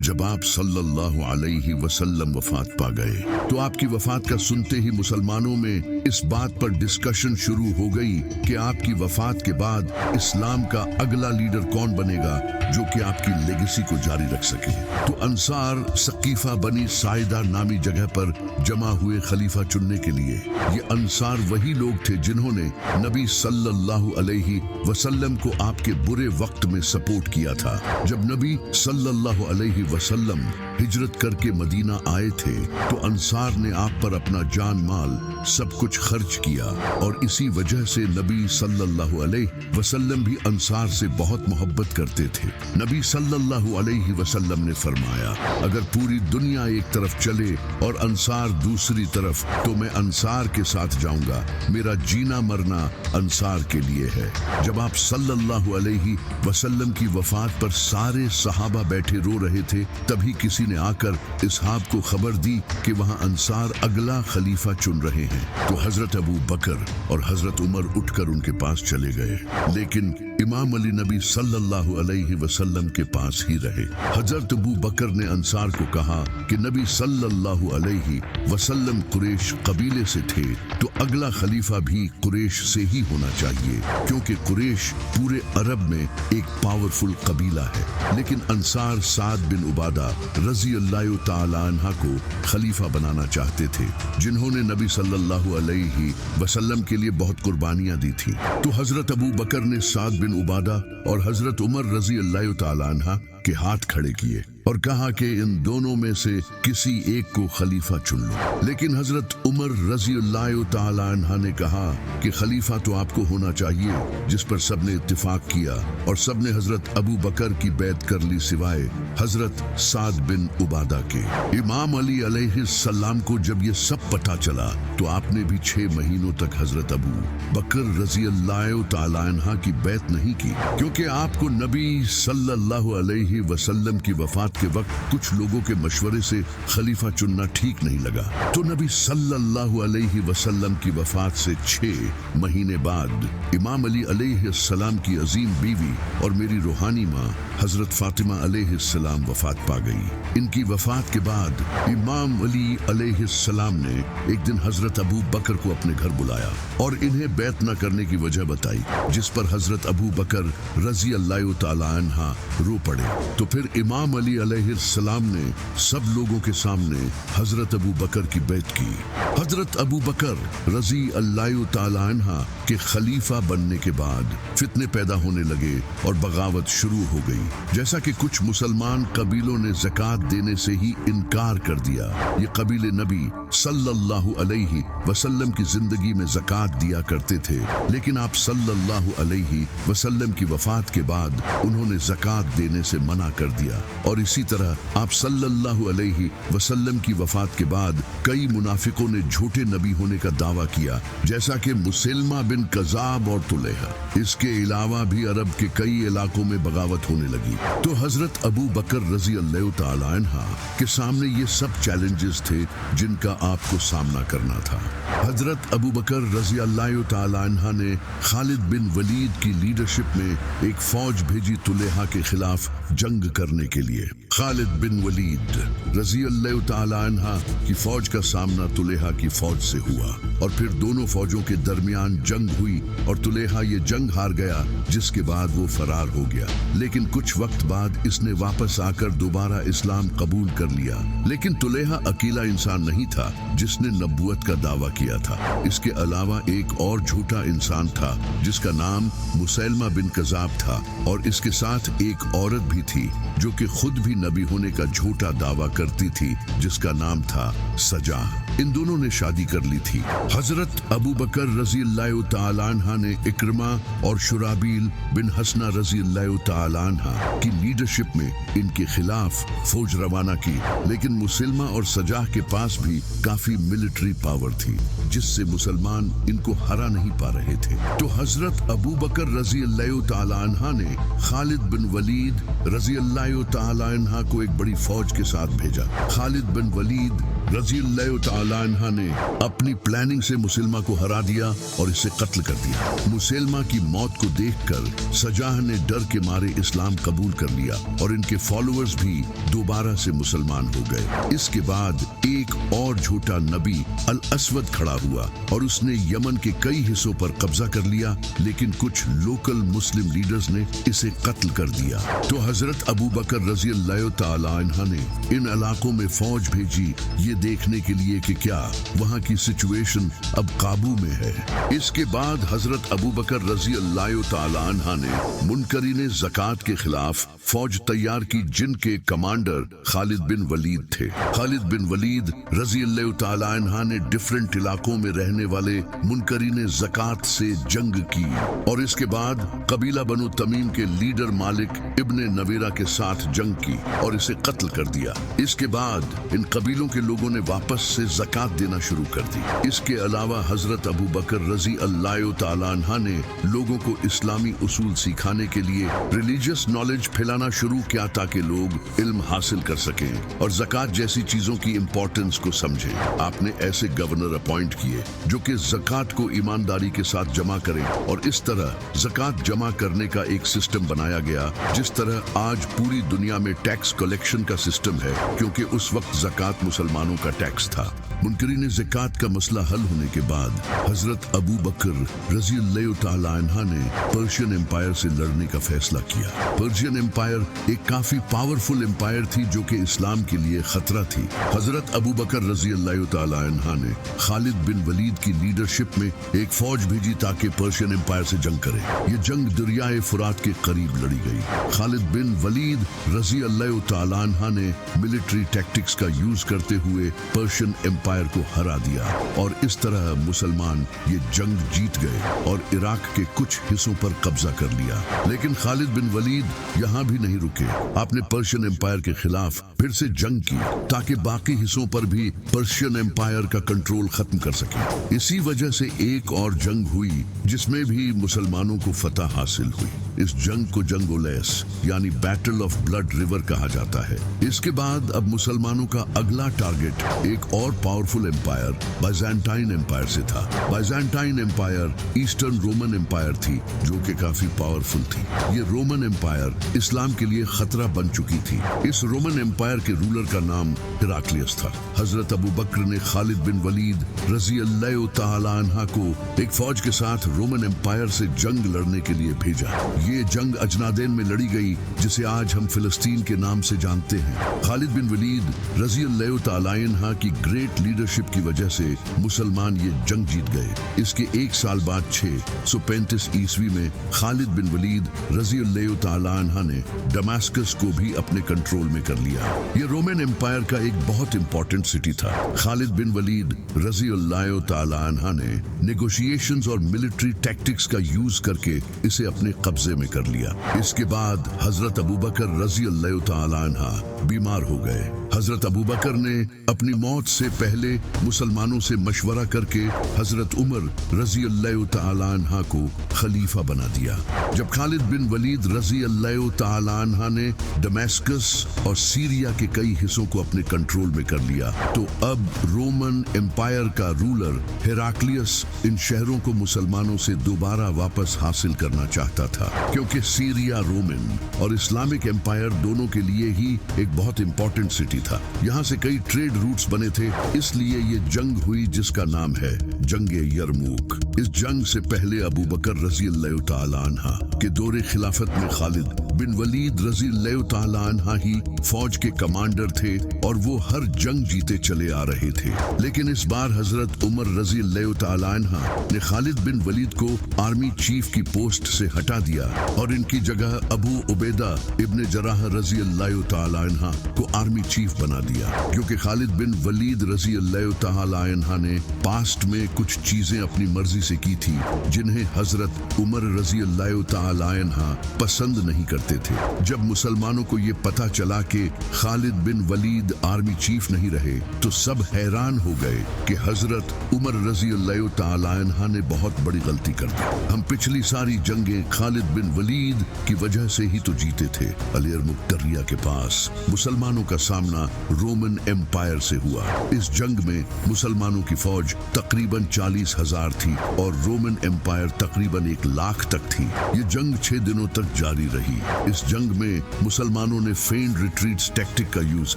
जब आप सल्लल्लाहु अलैहि वसल्लम वफात पा गए तो आपकी वफात का सुनते ही मुसलमानों में इस बात पर डिस्कशन शुरू हो गई कि आपकी वफात के बाद इस्लाम का अगला लीडर कौन बनेगा जो कि आपकी लेगेसी को जारी रख सके। तो अंसार सकीफा बनी साइदा नामी जगह पर जमा हुए खलीफा चुनने के लिए। ये अंसार वही लोग थे जिन्होंने नबी सल्लल्लाहु अलैहि वसल्लम को आपके बुरे वक्त में सपोर्ट किया था। जब नबी सल्लल्लाहु अलैहि वसल्लम हिजरत करके मदीना आए थे तो अंसार ने आप पर अपना जान माल सब कुछ खर्च किया और इसी वजह से नबी सल्लल्लाहु अलैहि वसल्लम भी अंसार से बहुत मोहब्बत करते थे। नबी सल्लल्लाहु अलैहि वसल्लम ने फरमाया, अगर पूरी दुनिया एक तरफ चले और अंसार दूसरी तरफ तो मैं अंसार के साथ जाऊंगा। मेरा जीना मरना अंसार के लिए है। जब आप सल्लल्लाहु अलैहि वसल्लम की वफात पर सारे सहाबा बैठे रो रहे थे तभी किसी ने आकर इसहाब को खबर दी कि वहां अंसार अगला खलीफा चुन रहे हैं। तो हजरत अबू बकर और हजरत उमर उठकर उनके पास चले गए, लेकिन इमाम अली नबी सल्लल्लाहु अलैहि वसल्लम के पास ही रहे। हजरत अबू बकर ने अंसार को कहा कि नबी सल्लल्लाहु अलैहि वसल्लम कुरैश कबीले से थे तो अगला खलीफा भी कुरैश से ही होना चाहिए, क्योंकि कुरैश पूरे अरब में एक पावरफुल कबीला है। लेकिन अंसार साद बिन उबादा रजी अल्लाह तआला अन्हा को खलीफा बनाना चाहते थे, जिन्होंने नबी सल्लल्लाहु अलैहि वसल्लम के लिए बहुत कुर्बानियां दी थी। तो हजरत अबू बकर ने साद बिन उबादा और हजरत उमर रजी अल्लाह तआला अन्हा के हाथ खड़े किए और कहा कि इन दोनों में से किसी एक को खलीफा चुन लो। लेकिन हजरत उमर रजी अल्लाह तआला अन्हा ने कहा कि खलीफा तो आपको होना चाहिए, जिस पर सबने इत्तिफाक किया और सबने हजरत अबू बकर की बैत कर ली सिवाय हजरत साद बिन उबादा के। इमाम अली अलैहिस्सलाम को जब ये सब पता चला तो आपने भी 6 महीनों तक हजरत अबू बकर रजी अल्लाह तआला अन्हा की बैत नहीं की, क्योंकि आपको नबी सल्लल्लाहु अलैहि वसल्लम की वफात के वक्त कुछ लोगों के मशवरे से खलीफा चुनना ठीक नहीं लगा। तो नबी सल्लल्लाहु अलैहि वसल्लम की वफात से 6 महीने बाद इमाम अली अलैहिस्सलाम की अजीम बीवी और मेरी रूहानी माँ हजरत फातिमा अलैहिस्सलाम वफात पा गई। इनकी वफात के बाद इमाम अली अलैहिस्सलाम ने एक दिन हजरत अबू बकर को अपने घर बुलाया और इन्हें बैत न करने की वजह बताई, जिस पर हजरत अबू बकर रजी अल्लाह तआला अन्हा रो पड़े। तो फिर इमाम अली अलैहिस्सलाम ने सब लोगों के सामने हजरत अबू बकर की बैत की। हजरत अबू बकर रजी अल्लाह तआला अन्हा के खलीफा बनने के बाद फितने पैदा होने लगे और बगावत शुरू हो गई। जैसा कि कुछ मुसलमान कबीलों ने ज़कात देने से ही इनकार कर दिया। ये कबीले नबी सल्लल्लाहु अलैहि वसल्लम की जिंदगी में ज़कात दिया करते थे, लेकिन आप सल्लल्लाहु अलैहि वसल्लम की वफात के बाद उन्होंने ज़कात देने से मना कर दिया। और इसी तरह आप सल्लल्लाहु अलैहि वसल्लम की वफात के बाद कई मुनाफिकों ने झूठे नबी होने का दावा किया, जैसा कि मुसैलमा बिन कज़ाब और तुलैहा। इसके अलावा भी अरब के कई इलाकों में बगावत होने लगी। तो हजरत अबू बकर रजी अल्लाह तआला अन्हा के सामने ये सब चैलेंजेस थे जिनका आपको सामना करना था। हजरत अबू बकर रजी अल्लाह तआला अन्हा ने खालिद बिन वलीद की लीडरशिप में एक फौज भेजी तुलैहा के खिलाफ जंग करने के लिए। खालिद बिन वलीद रजी अल्लाह तआला अन्हा की फौज का सामना तुलैहा की फौज से हुआ और फिर दोनों फौजों के दरमियान जंग हुई और तुलैहा ये जंग हार गया, जिसके बाद वो फरार हो गया। लेकिन कुछ वक्त बाद इसने वापस आकर दोबारा इस्लाम कबूल कर लिया। लेकिन तुलैहा अकेला इंसान नहीं था जिसने नबूवत का दावा किया था। इसके अलावा एक और झूठा इंसान था जिसका नाम मुसैलमा बिन कज़ाब था, और इसके साथ एक औरत भी थी जो कि खुद भी नबी होने का झूठा दावा करती थी, जिसका नाम था सजाह। इन दोनों ने शादी कर ली थी। हजरत अबू बकर रजी अल्लाह तआला अन्हा ने इक्रमा और शुराबील बिन हसना रजी अल्लाह तआला अन्हा की लीडरशिप में इनके खिलाफ फौज रवाना की, लेकिन मुसैलमा और सजाह के पास भी काफी मिलिट्री पावर थी, जिससे मुसलमान इनको हरा नहीं पा रहे थे। तो हजरत अबू बकर रजी अल्लाह तआला अन्हा ने खालिद बिन वलीद रजी अल्लाह तआला अन्हा को एक बड़ी फौज के साथ भेजा। खालिद बिन वलीद रज़ी अल्लाह तआला अन्हा ने अपनी प्लानिंग से मुसलमा को हरा दिया और इसे कत्ल कर दिया। मुसलमा की मौत को देखकर सजाह ने डर के मारे इस्लाम कबूल कर लिया और इनके फॉलोअर्स भी दोबारा से मुसलमान हो गए। इसके बाद एक और झूठा नबी अल असवद खड़ा हुआ और उसने यमन के कई हिस्सों पर कब्जा कर लिया, लेकिन कुछ लोकल मुस्लिम लीडर्स ने इसे कत्ल कर दिया। तो हजरत अबू बकर रज़ी अल्लाह तआला अन्हा ने इन इलाकों में फौज भेजी ये देखने के लिए कि क्या वहाँ की सिचुएशन अब काबू में है। इसके बाद हजरत अबू बकर रज़ी अल्लाह तआला अन्हा ने मुनकरीने ज़कात के खिलाफ फौज तैयार की, जिनके कमांडर खालिद बिन वलीद थे। खालिद बिन वलीद रज़ी अल्लाह तआला अन्हा ने डिफरेंट इलाकों में रहने वाले मुनकरीने ज़कात से जंग की और इसके बाद कबीला बनु तमीम के लीडर मालिक इब्ने नवीरा के साथ जंग की और इसे कत्ल कर दिया। इसके बाद इन कबीलों के लोगों ने वापस से ज़कात देना शुरू कर दी। इसके अलावा हजरत अबू बकर रज़ी अल्लाह तआला अन्हा ने लोगों को इस्लामी उसूल सिखाने के लिए रिलीजियस नॉलेज फैलाना शुरू किया ताकि लोग इल्म हासिल कर सकें और ज़कात जैसी चीजों की इम्पोर्टेंस को समझें। आपने ऐसे गवर्नर अपॉइंट किए जो कि ज़कात को ईमानदारी के साथ जमा करें और इस तरह ज़कात जमा करने का एक सिस्टम बनाया गया, जिस तरह आज पूरी दुनिया में टैक्स कलेक्शन का सिस्टम है, क्योंकि उस वक्त ज़कात मुसलमानों का टैक्स था। मुनकरीन ज़कात का मसला हल होने के बाद हजरत अबू बकर रज़ी अल्लाह तआला अन्हा ने पर्शियन एम्पायर से लड़ने का फैसला किया। पर्शियन एम्पायर एक काफी पावरफुल एम्पायर थी जो कि इस्लाम के लिए खतरा थी। हजरत अबू बकर रज़ी अल्लाह तआला अन्हा ने खालिद बिन वलीद की लीडरशिप में एक फौज भेजी ताकि पर्शियन एम्पायर से जंग करे। ये जंग दरियाए फुरात के करीब लड़ी गई। खालिद बिन वलीद रज़ी अल्लाह तआला अन्हा ने मिलिट्री टैक्टिक्स का यूज करते हुए पर्शियन एम्पायर को हरा दिया और इस तरह मुसलमान ये जंग जीत गए और इराक के कुछ हिस्सों पर कब्जा कर लिया। लेकिन खालिद बिन वलीद यहाँ भी नहीं रुके। आपने पर्शियन एम्पायर के खिलाफ फिर से जंग की ताकि बाकी हिस्सों पर भी पर्शियन एम्पायर का कंट्रोल खत्म कर सके। इसी वजह से एक और जंग हुई जिसमें भी मुसलमानों को फतह हासिल हुई। इस जंग को जंग उलैस यानी बैटल ऑफ ब्लड रिवर कहा जाता है। इसके बाद अब मुसलमानों का अगला टारगेट एक और पावरफुल एम्पायर बाइजेंटाइन एम्पायर से था। Byzantine empire eastern Roman empire थी जो कि काफी पावरफुल थी। ये रोमन एम्पायर इस्लाम के लिए खतरा बन चुकी थी। इस रोमन एम्पायर के रूलर का नाम हेराक्लियस था। हजरत अबू बकर ने खालिद बिन वलीद रज़ी अल्लाह तआला अन्हा को एक फौज के साथ रोमन एम्पायर से जंग लड़ने के लिए भेजा। ये जंग अजनादेन में लड़ी गई, जिसे आज हम फिलिस्तीन के नाम से जानते हैं। खालिद बिन वलीद रज़ी अल्लाह तआला अन्हा की ग्रेट लीडरशिप की वजह से मुसलमान ये जंग जीत गए। इसके एक साल बाद 635 ईस्वी में खालिद बिन वलीद रज़ी अल्लाह तआला अन्हा ने दमास्कस को भी अपने कंट्रोल में कर लिया। ये रोमन एम्पायर का एक बहुत इंपॉर्टेंट सिटी था। खालिद बिन वलीद रज़ी अल्लाह तआला अन्हा ने नेगोशिएशंस और मिलिट्री टैक्टिक्स का यूज करके इसे अपने कब्जे में कर लिया। इसके बाद हजरत अबू बकर रज़ी अल्लाह तआला अन्हा बीमार हो गए। हजरत अबू बकर ने अपनी मौत से पहले मुसलमानों से मशवरा करके हजरत उमर रज़ी अल्लाह तआला अन्हा को खलीफा बना दिया। जब खालिद बिन वलीद रज़ी अल्लाह तआला अन्हा ने दमास्कस और सीरिया के कई हिस्सों को अपने कंट्रोल में कर लिया, तो अब रोमन एम्पायर का रूलर हेराक्लियस इन शहरों को मुसलमानों से दोबारा वापस हासिल करना चाहता था, क्योंकि सीरिया रोमन और इस्लामिक एम्पायर दोनों के लिए ही एक बहुत इंपॉर्टेंट सिटी था। यहाँ से कई ट्रेड रूट्स बने थे, इसलिए ये जंग हुई जिसका नाम है जंगे यरमूक। इस जंग से पहले अबू बकर रज़ी अल्लाह तआला अन्हा के दौरे खिलाफत में खालिद बिन वलीद रज़ी अल्लाह तआला अन्हा ही फौज के कमांडर थे और वो हर जंग जीते चले आ रहे थे। लेकिन इस बार हजरत उमर रज़ी अल्लाह तआला अन्हा ने खालिद बिन वलीद को आर्मी चीफ की पोस्ट से हटा दिया और इनकी जगह अबू उबैदा इब्ने जराह रज़ी अल्लाह तआला अन्हा को आर्मी चीफ बना दिया, क्योंकि खालिद बिन वलीद रज़ी अल्लाह तआला अन्हा ने पास्ट में कुछ चीजें अपनी मर्जी से की थी जिन्हें हजरत उमर रज़ी अल्लाह तआला अन्हा पसंद नहीं करते करते थे। जब मुसलमानों को ये पता चला कि खालिद बिन वलीद आर्मी चीफ नहीं रहे तो सब हैरान हो गए कि हजरत उमर रजी अल्लाह तआला अन्हा ने बहुत बड़ी गलती कर दी। हम पिछली सारी जंगें खालिद बिन वलीद की वजह से ही तो जीते थे। अल-यरमुक दरिया के पास मुसलमानों का सामना रोमन एम्पायर से हुआ। इस जंग में मुसलमानों की फौज तकरीबन 40,000 थी और रोमन एम्पायर तकरीबन 1 लाख तक थी। ये जंग 6 दिनों तक जारी रही। इस जंग में मुसलमानों ने फेंड रिट्रीट्स टैक्टिक का यूज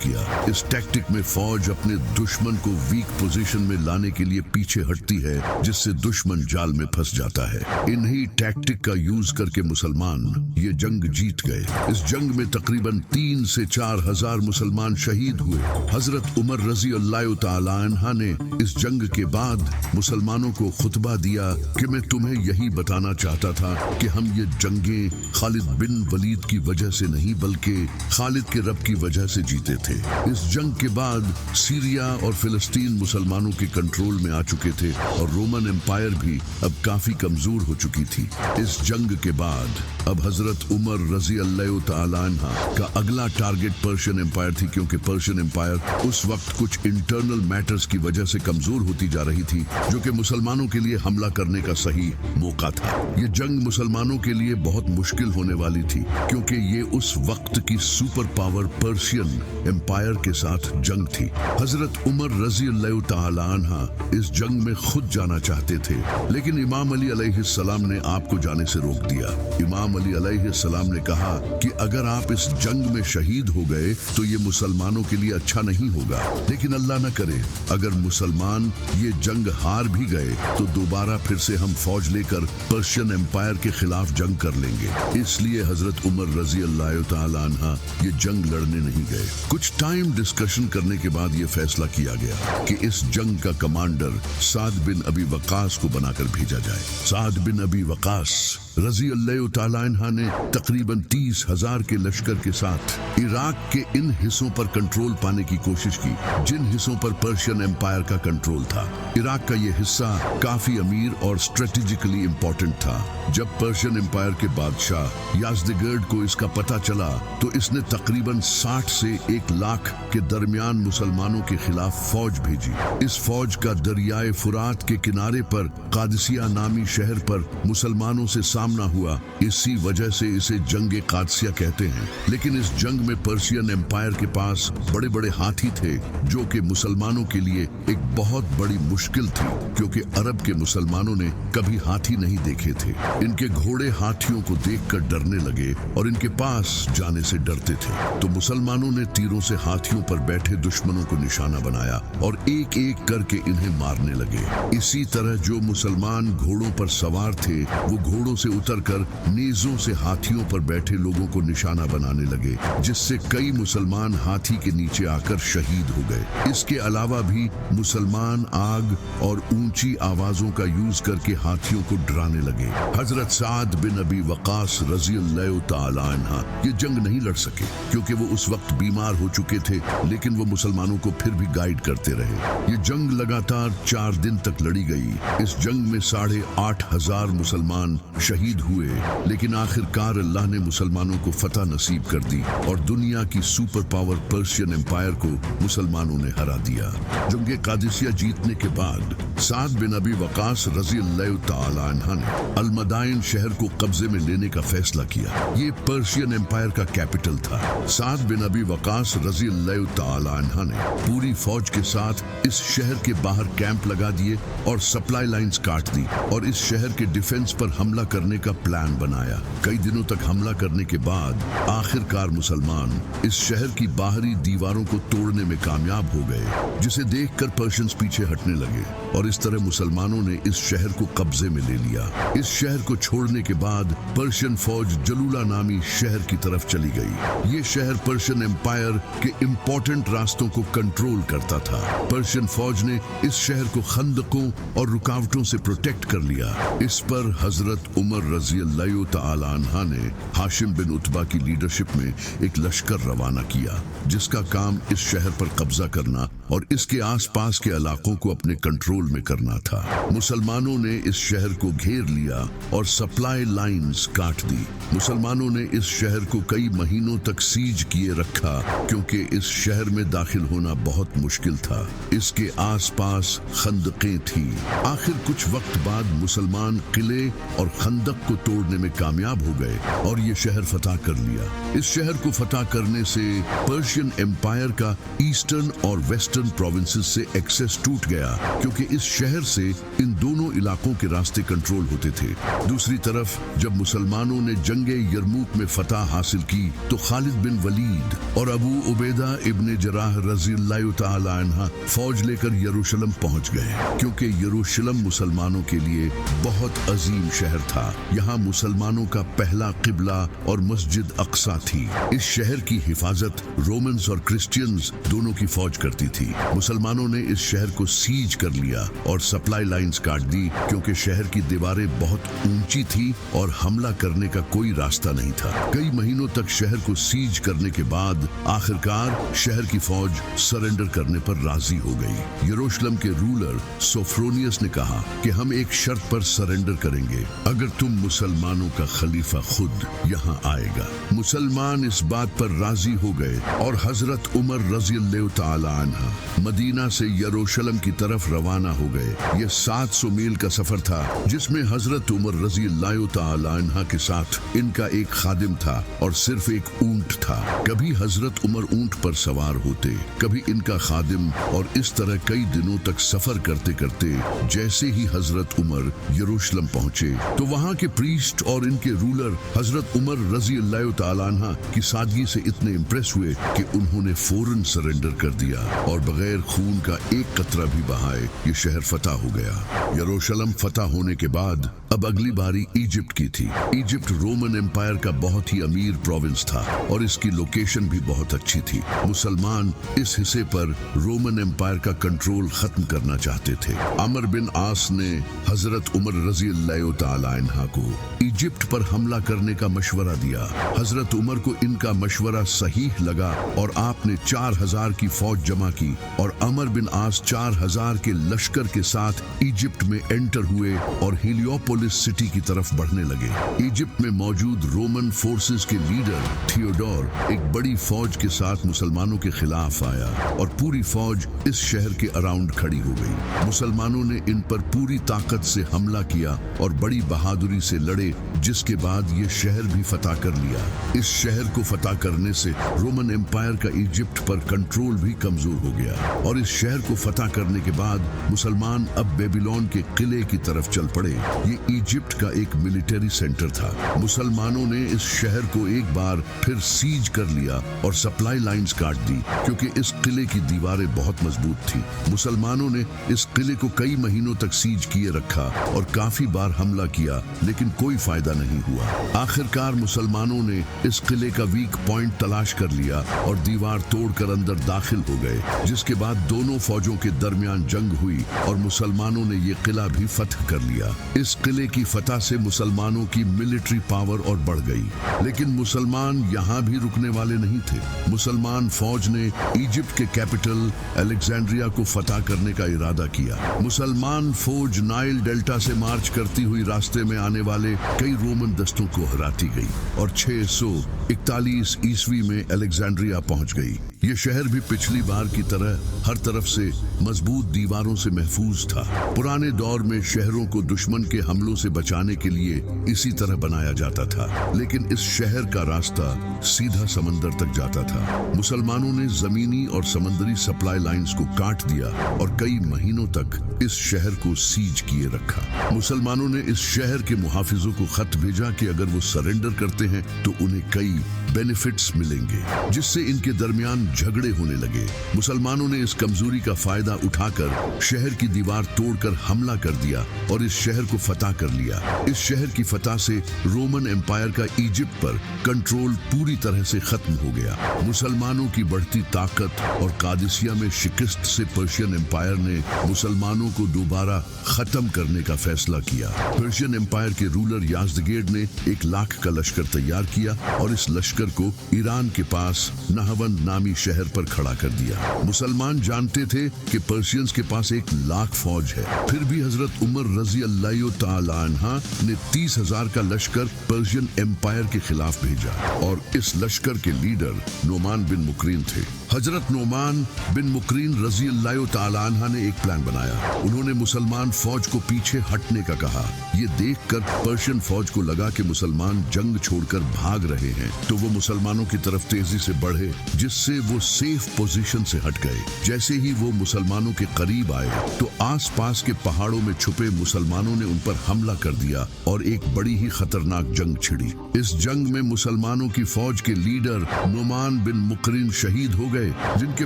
किया। इस टैक्टिक में फौज अपने दुश्मन को वीक पोजीशन में लाने के लिए पीछे हटती है, जिससे दुश्मन जाल में फंस जाता है। इन्हीं टैक्टिक का यूज करके मुसलमान ये जंग जीत गए। इस जंग में तकरीबन 3 से 4 हजार मुसलमान शहीद हुए। हजरत उमर रजी अल्लाह तआला अन्हा ने इस जंग के बाद मुसलमानों को खुतबा दिया कि मैं तुम्हें यही बताना चाहता था कि हम ये जंगें खालिद बिन वलीद की वजह से नहीं बल्कि खालिद के रब की वजह से जीते थे। इस जंग के बाद सीरिया और फिलिस्तीन मुसलमानों के कंट्रोल में आ चुके थे और रोमन एम्पायर भी अब काफी कमजोर हो चुकी थी। इस जंग के बाद अब हजरत उमर रजी अल्लाह तआला अन्हा का अगला टारगेट पर्शियन एम्पायर थी, क्योंकि पर्शियन एम्पायर उस वक्त कुछ इंटरनल मैटर्स की वजह से कमजोर होती जा रही थी, जो कि मुसलमानों के लिए हमला करने का सही मौका था। ये जंग मुसलमानों के लिए बहुत मुश्किल होने वाली थी, क्योंकि ये उस वक्त की सुपर पावर पर्शियन एम्पायर के साथ जंग थी। हजरत उमर रजी अल्लाह तआला अन्हा इस जंग में खुद जाना चाहते थे, लेकिन इमाम अली अलैहिस्सलाम ने आपको जाने से रोक दिया। इमाम अली अलैहिस्सलाम ने कहा कि अगर आप इस जंग में शहीद हो गए तो ये मुसलमानों के लिए अच्छा नहीं होगा, लेकिन अल्लाह न करे अगर मुसलमान ये जंग हार भी गए तो दोबारा फिर से हम फौज लेकर पर्शियन एम्पायर के खिलाफ जंग कर लेंगे। इसलिए हजरत उमर रजी अल्लाह तआला अन्हा ये जंग लड़ने नहीं गए। कुछ टाइम डिस्कशन करने के बाद ये फैसला किया गया कि इस जंग का कमांडर साद बिन अबी वकास को बनाकर भेजा जाए। साद बिन अबी वकास रजी अल्लाह तआला अन्हा ने तकरीबन 30,000 के लश्कर के साथ इराक के इन हिस्सों पर कंट्रोल पाने की कोशिश की जिन हिस्सों पर पर्शियन एम्पायर का कंट्रोल था। इराक का ये हिस्सा काफी अमीर और स्ट्रेटेजिकली इंपॉर्टेंट था। जब पर्शियन एम्पायर के बादशाह याज़दगर्द को इसका पता चला तो इसने तकरीबन 60 से 1 लाख के दरमियान मुसलमानों के खिलाफ फौज भेजी। इस फौज का दरियाए फुरात के किनारे पर कादसिया नामी शहर पर मुसलमानों से सामना हुआ। इसी वजह से इसे जंग कादसिया कहते हैं। लेकिन इस जंग में पर्शियन एम्पायर के पास बड़े बड़े हाथी थे, जो कि मुसलमानों के लिए एक बहुत बड़ी मुश्किल थी, क्योंकि अरब के मुसलमानों ने कभी हाथी नहीं देखे थे। इनके घोड़े हाथियों को देखकर डरने लगे और इनके पास जाने से डरते थे। तो मुसलमानों ने तीरों से हाथियों पर बैठे दुश्मनों को निशाना बनाया और एक एक करके इन्हें मारने लगे। इसी तरह जो मुसलमान घोड़ों पर सवार थे वो घोड़ों से उतरकर नेज़ों से हाथियों पर बैठे लोगों को निशाना बनाने लगे, जिससे कई मुसलमान हाथी के नीचे आकर शहीद हो गए। इसके अलावा भी मुसलमान आग और ऊंची आवाजों का यूज करके हाथियों को डराने लगे। हजरत साद बिन अबी वकास रजी अल्लाह तआला अन्हा ये जंग नहीं लड़ सके, क्योंकि वो उस वक्त बीमार हो चुके थे, लेकिन वो मुसलमानों को फिर भी गाइड करते रहे। ये जंग लगातार 4 दिन तक लड़ी गई। इस जंग में 8,500 मुसलमान शहीद हुए, लेकिन आखिरकार अल्लाह ने मुसलमानों को फतह नसीब कर दी और दुनिया की सुपर पावर पर्शियन एम्पायर को मुसलमानों ने हरा दिया। जंग कादिसिया जीतने के बाद साद बिन अबी वकास रजी अल्लाह तआला अन्हा ने अल-मदाइन शहर को कब्जे में लेने का फैसला किया। ये पर्शियन एम्पायर का कैपिटल था। साद बिन अबी वकास रजी अल्लाह तआला अन्हा ने पूरी फौज के साथ इस शहर के बाहर कैंप लगा दिए और सप्लाई लाइंस काट दी और इस शहर के डिफेंस पर हमला करने का प्लान बनाया। कई दिनों तक हमला करने के बाद आखिरकार मुसलमान इस शहर की बाहरी दीवारों को तोड़ने में कामयाब हो गए, जिसे देखकर पर्शियंस पीछे हटने लगे और इस तरह मुसलमानों ने इस शहर को कब्जे में ले लिया। इस शहर को छोड़ने के बाद पर्शियन फौज जलूला नामी शहर की तरफ चली गई। ये शहर पर्शियन एम्पायर के इम्पोर्टेंट रास्तों को कंट्रोल करता था। पर्शियन फौज ने इस शहर को खंदकों और रुकावटों से प्रोटेक्ट कर लिया। इस पर हजरत उमर उमर रजी अल्लाह तआला अन्हा ने हाशिम बिन उतबा की लीडरशिप में एक लश्कर रवाना किया, जिसका काम इस शहर पर कब्जा करना और इसके आसपास के इलाकों को अपने कंट्रोल में करना था। मुसलमानों ने इस शहर को घेर लिया और सप्लाई लाइंस काट दी। मुसलमानों ने इस शहर को कई महीनों तक सीज किए रखा, क्योंकि इस शहर में दाखिल होना बहुत मुश्किल था। इसके आसपास खंदकें थी। आखिर कुछ वक्त बाद मुसलमान किले और खंदक को तोड़ने में कामयाब हो गए और ये शहर फतह कर लिया। इस शहर को फतह करने से पर्शियन एम्पायर का ईस्टर्न और वेस्टर्न प्रोविंसेस से एक्सेस टूट गया, क्योंकि इस शहर से इन दोनों इलाकों के रास्ते कंट्रोल होते थे। दूसरी तरफ जब मुसलमानों ने जंगे यरमूक में फतह हासिल की तो खालिद बिन वलीद और अबू उबैदा इब्ने जराह रज़ी अल्लाह तआला अन्हा फौज लेकर यरूशलेम पहुंच गए, क्योंकि यरूशलेम मुसलमानों के लिए बहुत अजीम शहर था। यहाँ मुसलमानों का पहला किबला और मस्जिद अक्सा थी। इस शहर की हिफाजत रोमन्स और क्रिश्चियंस दोनों की फौज करती थी। मुसलमानों ने इस शहर को सीज कर लिया और सप्लाई लाइंस काट दी, क्योंकि शहर की दीवारें बहुत ऊंची थी और हमला करने का कोई रास्ता नहीं था। कई महीनों तक शहर को सीज करने के बाद आखिरकार शहर की फौज सरेंडर करने पर राजी हो गई। यरूशलेम के रूलर सोफ्रोनियस ने कहा कि हम एक शर्त पर सरेंडर करेंगे, अगर तुम मुसलमानों का खलीफा खुद यहाँ आएगा। मुसलमान इस बात पर राजी हो गए और हजरत उमर रज़ी अल्लाह तआला अन्हा मदीना से यरूशलेम की तरफ रवाना हो गए। ये 700 मील का सफर था, जिसमें हजरत उमर रज़ी अल्लाह तआला अन्हा के साथ इनका एक खादिम था और सिर्फ एक ऊंट था। कभी हजरत उमर ऊंट पर सवार होते, कभी इनका खादिम, और इस तरह कई दिनों तक सफर करते करते जैसे ही हजरत उमर यरूशलेम पहुंचे तो वहां के प्रीस्ट और इनके रूलर हजरत उमर रज़ी अल्लाह तआला अन्हा की सादगी से इतने इम्प्रेस हुए कि उन्होंने फौरन सरेंडर कर दिया और बगैर खून का एक कतरा भी बहाए ये शहर फतह हो गया। यरूशलेम फतह होने के बाद अब अगली बारी इजिप्ट की थी। इजिप्ट रोमन एम्पायर का बहुत ही अमीर प्रोविंस था और इसकी लोकेशन भी बहुत अच्छी थी। मुसलमान इस हिस्से पर रोमन एम्पायर का कंट्रोल खत्म करना चाहते थे। अमर बिन आस ने हजरत उमर रज़ी अल्लाह तआला अन्हा को इजिप्ट पर हमला करने का मशवरा दिया। हजरत उमर को इनका मशवरा सही लगा और आपने 4000 की फौज जमा की और अमर बिन आस 4000 के लश्कर के साथ इजिप्ट में एंटर हुए और हिलियोपोलिस सिटी की तरफ बढ़ने लगे। इजिप्ट में मौजूद रोमन फोर्सेस के लीडर थियोडोर एक बड़ी फौज के साथ मुसलमानों के खिलाफ आया और पूरी फौज इस शहर के अराउंड खड़ी हो गई। मुसलमानों ने इन पर पूरी ताकत से हमला किया और बड़ी बहादुरी से लड़े, जिसके बाद ये शहर भी फतह कर लिया। इस शहर को फतह करने से रोमन एम्पायर का इजिप्ट पर कंट्रोल भी कमजोर हो गया और इस शहर को फतह करने के बाद मुसलमान अब बेबीलोन के किले की तरफ चल पड़े। ये इजिप्ट का एक मिलिट्री सेंटर था। मुसलमानों ने इस शहर को एक बार फिर सीज कर लिया और सप्लाई लाइंस काट दी, क्योंकि इस किले की दीवारें बहुत मजबूत थी। मुसलमानों ने इस किले को कई महीनों तक सीज किए रखा और काफी बार हमला किया, लेकिन कोई फायदा नहीं हुआ। आखिरकार मुसलमानों ने इस किले का वीक पॉइंट तलाश कर लिया और दीवार तोड़कर अंदर दाखिल हो गए, जिसके बाद दोनों फौजों के दरमियान जंग हुई और मुसलमानों ने ये किला भी फतह कर लिया। इस किले की फतह से मुसलमानों की मिलिट्री पावर और बढ़ गई, लेकिन मुसलमान यहाँ भी रुकने वाले नहीं थे। मुसलमान फौज ने इजिप्ट के कैपिटल अलेक्जेंड्रिया को फतह करने का इरादा किया। मुसलमान फौज नाइल डेल्टा से मार्च करती हुई रास्ते में आने वाले कई रोमन दस्तों को हराती गई और 641 ईस्वी में अलेक्जेंड्रिया पहुंच गई। ये शहर भी पिछली बार की तरह हर तरफ से मजबूत दीवारों से महफूज था। पुराने दौर में शहरों को दुश्मन के हमलों से बचाने के लिए इसी तरह बनाया जाता था, लेकिन इस शहर का रास्ता सीधा समंदर तक जाता था। मुसलमानों ने जमीनी और समंदरी सप्लाई लाइंस को काट दिया और कई महीनों तक इस शहर को सीज किए रखा। मुसलमानों ने इस शहर के मुहाफिजों को खत भेजा कि अगर वो सरेंडर करते हैं तो उन्हें कई बेनिफिट्स मिलेंगे, जिससे इनके दरमियान झगड़े होने लगे। मुसलमानों ने इस कमजोरी का फायदा उठाकर शहर की दीवार तोड़कर हमला कर दिया और इस शहर को फतह कर लिया। इस शहर की फतह से रोमन एम्पायर का इजिप्ट पर कंट्रोल पूरी तरह से खत्म हो गया। मुसलमानों की बढ़ती ताकत और कादिसिया में शिकस्त से पर्शियन एम्पायर ने मुसलमानों को दोबारा खत्म करने का फैसला किया। पर्शियन एम्पायर के रूलर याज़दगेर्ड ने 1 लाख का लश्कर तैयार किया और इस लश्कर को ईरान के पास नहवंद नामी शहर पर खड़ा कर दिया। मुसलमान जानते थे कि पर्शियंस के पास 1 लाख फौज है, फिर भी हजरत उमर रजी अल्लाह तआला अन्हा ने 30,000 का लश्कर पर्शियन एम्पायर के खिलाफ भेजा और इस लश्कर के लीडर नोमान बिन मुकरीन थे। हजरत नोमान बिन मुकरीन रजी अल्लाह तआला अन्हा ने एक प्लान बनाया। उन्होंने मुसलमान फौज को पीछे हटने का कहा। ये देखकर पर्शियन फौज को लगा कि मुसलमान जंग छोड़कर भाग रहे हैं, तो वो मुसलमानों की तरफ तेजी से बढ़े, जिससे वो सेफ पोजीशन से हट गए। जैसे ही वो मुसलमानों के करीब आए तो आसपास के पहाड़ों में छुपे मुसलमानों ने उन पर हमला कर दिया और एक बड़ी ही खतरनाक जंग छिड़ी। इस जंग में मुसलमानों की फौज के लीडर नोमान बिन मुकरीन शहीद हो गए, जिनके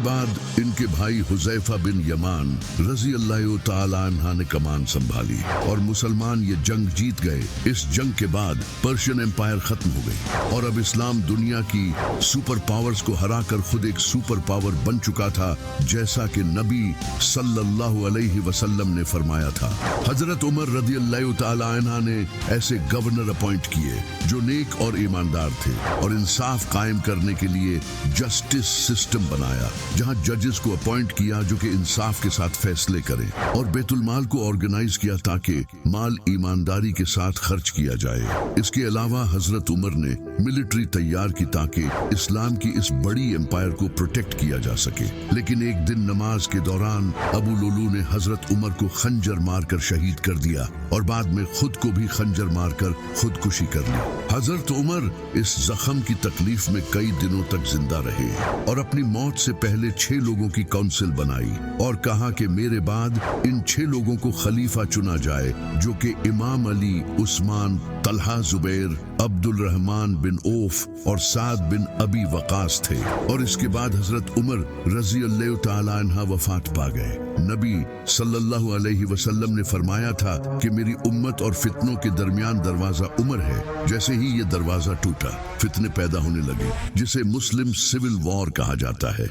बाद इनके भाई हुज़ैफा बिन यमान रजी अल्लाह तआला अन्हा ने कमान संभाली और मुसलमान ये जंग जीत गए। इस जंग के बाद पर्शियन एम्पायर खत्म हो गई और अब इस्लाम दुनिया की सुपर पावर्स को हराकर खुद एक सुपर पावर बन चुका था, जैसा कि नबी सल्लल्लाहु अलैहि वसल्लम ने फरमाया था। हजरत उमर रज़ी अल्लाह तआला अन्हा ने ऐसे गवर्नर अपॉइंट किए जो नेक और ईमानदार थे और इंसाफ कायम करने के लिए जस्टिस सिस्टम बनाया, जहां जजेस को अपॉइंट किया जो कि इंसाफ के साथ फैसले करें और बैतुल माल को ऑर्गेनाइज किया ताकि माल ईमानदारी के साथ खर्च किया जाए। इसके अलावा हजरत उमर ने मिलिट्री तैयार की ताकि इस्लाम की इस बड़ी एम्पायर को प्रोटेक्ट किया जा सके। लेकिन एक दिन नमाज के दौरान अबू लुलू ने हजरत उमर को खंजर मारकर शहीद कर दिया और बाद में खुद को भी खंजर मारकर खुदकुशी कर ली। हजरत उमर इस जख्म की तकलीफ में कई दिनों तक जिंदा रहे और अपनी मौत से पहले 6 लोगों की काउंसिल बनाई और कहा कि मेरे बाद इन 6 लोगों को खलीफा चुना जाए, जो कि इमाम अली, उस्मान, तलहा, जुबैर, अब्दुल रहमान बिन औफ और साद बिन अबी वकास थे। और इसके बाद हजरत उमर रजी अल्लाह तआला अन्हा वफात पा गए। नबी सल्लल्लाहु अलैहि वसल्लम ने फरमाया था कि मेरी उम्मत और फितनों के दरमियान दरवाजा उमर है। जैसे ही ये दरवाजा टूटा, फितने पैदा होने लगे, जिसे मुस्लिम सिविल वॉर कहा जाता है।